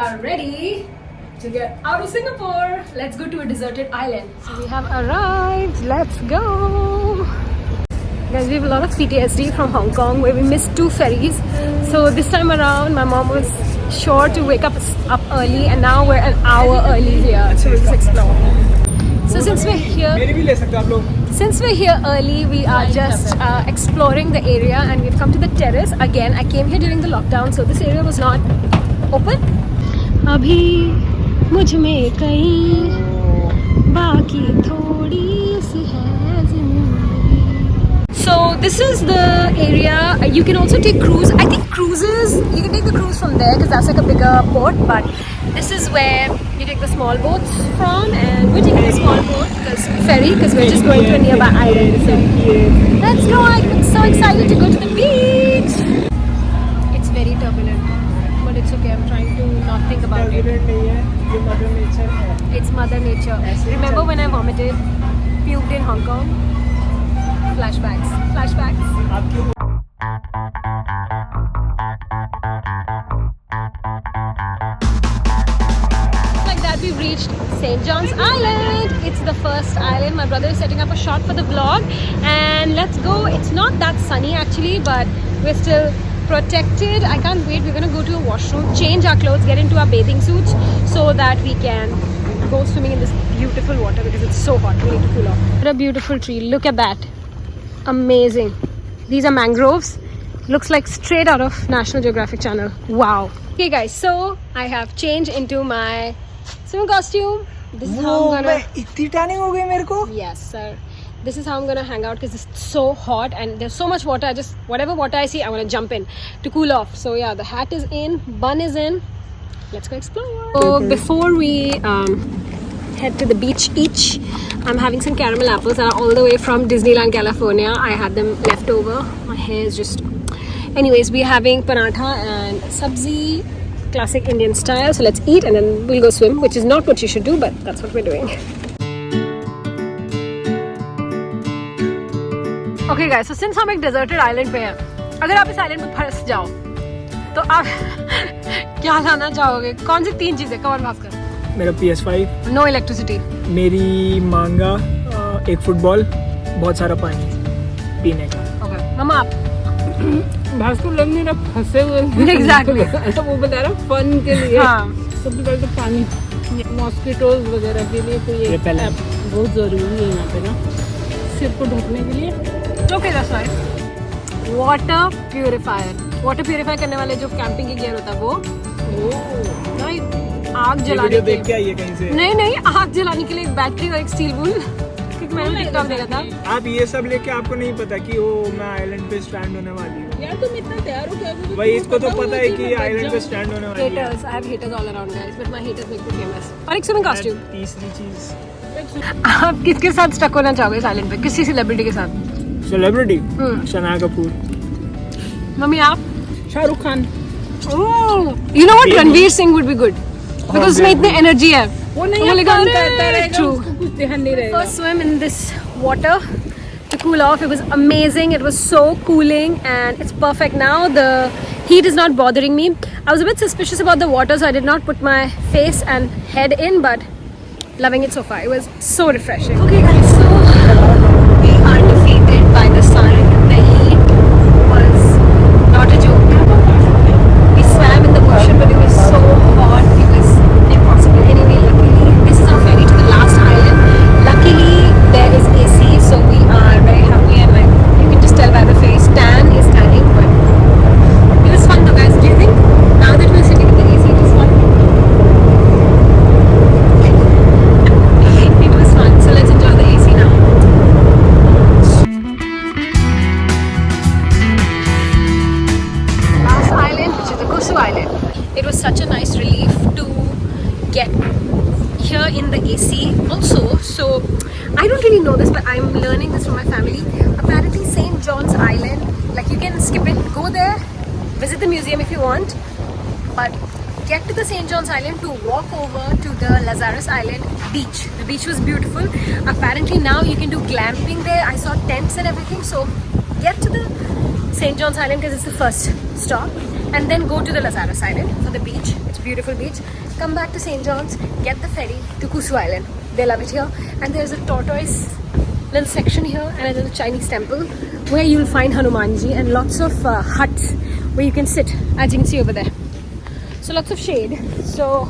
are ready to get out of Singapore. Let's go to a deserted island. So we have arrived. Let's go. Guys, we have a lot of PTSD from Hong Kong where we missed 2 ferries. So this time around, my mom was sure to wake up early, and now we're an hour early here. So we'll just explore. So since we're here early, we are just exploring the area, and we've come to the terrace. Again, I came here during the lockdown, so this area was not open. Abhi mujh mein kahin baaki thodi si hai zindagi. So this is the area. You can also take cruise. I think cruises, you can take the cruise from there because that's like a bigger port, but this is where you take the small boats from, and we're taking the small boat ferry because we're just going to a nearby island. So let's go. I'm so excited to go to the beach. It's very turbulent, but it's okay. I'm trying to not think about it. It's Mother Nature. Remember when I vomited, puked in Hong Kong? Flashbacks. We've reached St. John's Island. It's the first island. My brother is setting up a shot for the vlog, and let's go. It's not that sunny actually, but we're still protected. I can't wait. We're gonna go to a washroom, change our clothes, get into our bathing suits so that we can go swimming in this beautiful water because it's so hot. We need to cool off. What a beautiful tree. Look at that. Amazing. These are mangroves. Looks like straight out of National Geographic Channel. Wow. Okay guys, so I have changed into my swimming costume. This is how I'm gonna... इतनी tanning हो गई मेरे को? Yes sir. This is how I'm gonna hang out because it's so hot and there's so much water. Whatever water I see, I wanna jump in to cool off. So yeah, the hat is in, bun is in. Let's go explore. So before we head to the beach each, I'm having some caramel apples that are all the way from Disneyland, California. I had them left over. My hair is just... Anyways, we're having paratha and sabzi, classic Indian style. So let's eat and then we'll go swim, which is not what you should do, but that's what we're doing. Okay guys, so since हम एक deserted island पे हैं, अगर आप इस island में फंस जाओ, तो आप क्या लाना चाहोगे? कौन सी 3 चीजें? कौन भास्कर? मेरा PS5, No electricity. मेरी मांगा, एक फुटबॉल, बहुत सारा पानी पीने का. Okay. मम्मा आप? भास्कर लग नहीं रहा फंसे हुए. Exactly. वो बता रहा फन के लिए. हाँ. सबसे पहले तो पानी, मॉस्किटोज वगैरह के लिए तो ये बहुत ज़रूरी है यहाँ पे ना, सिर को ढकने के लिए. Okay, that's nice. Water purifier. Water purifier करने वाले जो कैंपिंग की गियर होता है वो. नहीं, आग जलाने के लिए कहीं से. नहीं, आग जलाने के लिए एक बैटरी और एक स्टील वूल. क्योंकि मैंने टिकटॉक देखा था. आप ये सब लेके आपको नहीं पता कि वो मैं आइलैंड पे स्टैंड होने वाली हूँ. यार तुम इतना तैयार हो क्या? भाई इसको तो पता है कि आइलैंड पे स्टैंड होने वाली है. Haters. I have haters all around guys, but my haters make me famous. और एक स्विमिंग कॉस्ट्यूम. तीसरी चीज, आप किसके साथ स्टक होना चाहोगे इस आइलैंड पे? किसी सेलिब्रिटी के साथ? सेलिब्रिटी शनाया कपूर. मम्मी आप? Shahrukh Khan. Oh, you know what? Ranveer Singh would be good because उसमें इतनी energy है. वो नहीं काम करता रहेगा, उसको कुछ ध्यान नहीं रहेगा. First swim in this water to cool off. It was amazing. It was so cooling and it's perfect now. The heat is not bothering me. I was a bit suspicious about the water, so I did not put my face and head in, but loving it so far. It was so refreshing. Okay guys, so we are defeated by the sun. The heat was not a joke. We swam in the ocean, but it was so hot. It was impossible. Anyway, luckily, this is our ferry to the last island. Luckily, there is AC, so we are very happy, and like you can just tell by the face, tan is tanning. But it was fun though, guys. Do you think now that we're sitting in the AC, it was fun? It was fun. So let's enjoy the AC now. Last island, which is the Kusu Island. It was such a nice relief to get here in the AC also. So I don't really know this, but I'm learning this from my family. Apparently St. John's Island, like you can skip it, go there, visit the museum if you want, but get to the St. John's Island to walk over to the Lazarus Island beach. The beach was beautiful. Apparently now you can do glamping there. I saw tents and everything. So get to the St. John's Island because it's the first stop, and then go to the Lazarus Island for the beach. It's beautiful beach. Come back to St. John's, get the ferry to Kusu Island. They love it here. And there's a tortoise little section here and there's a Chinese temple where you'll find Hanumanji and lots of huts where you can sit, as you can see over there. So lots of shade. So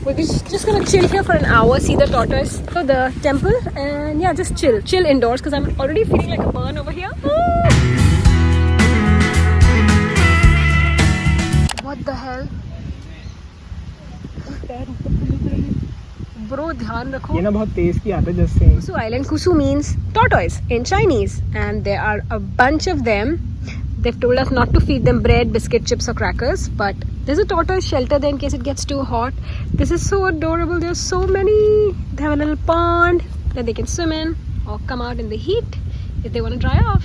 we're just gonna chill here for an hour, see the tortoise, so the temple, and yeah, just chill indoors because I'm already feeling like a burn over here. What the hell? Bro, ध्यान रखो. ये ना बहुत तेज की आता है just saying. Kusu Island. Kusu means tortoise in Chinese, and there are a bunch of them. They've told us not to feed them bread, biscuit, chips, or crackers, but there's a tortoise shelter there in case it gets too hot. This is so adorable. There's so many. They have a little pond that they can swim in or come out in the heat if they want to dry off.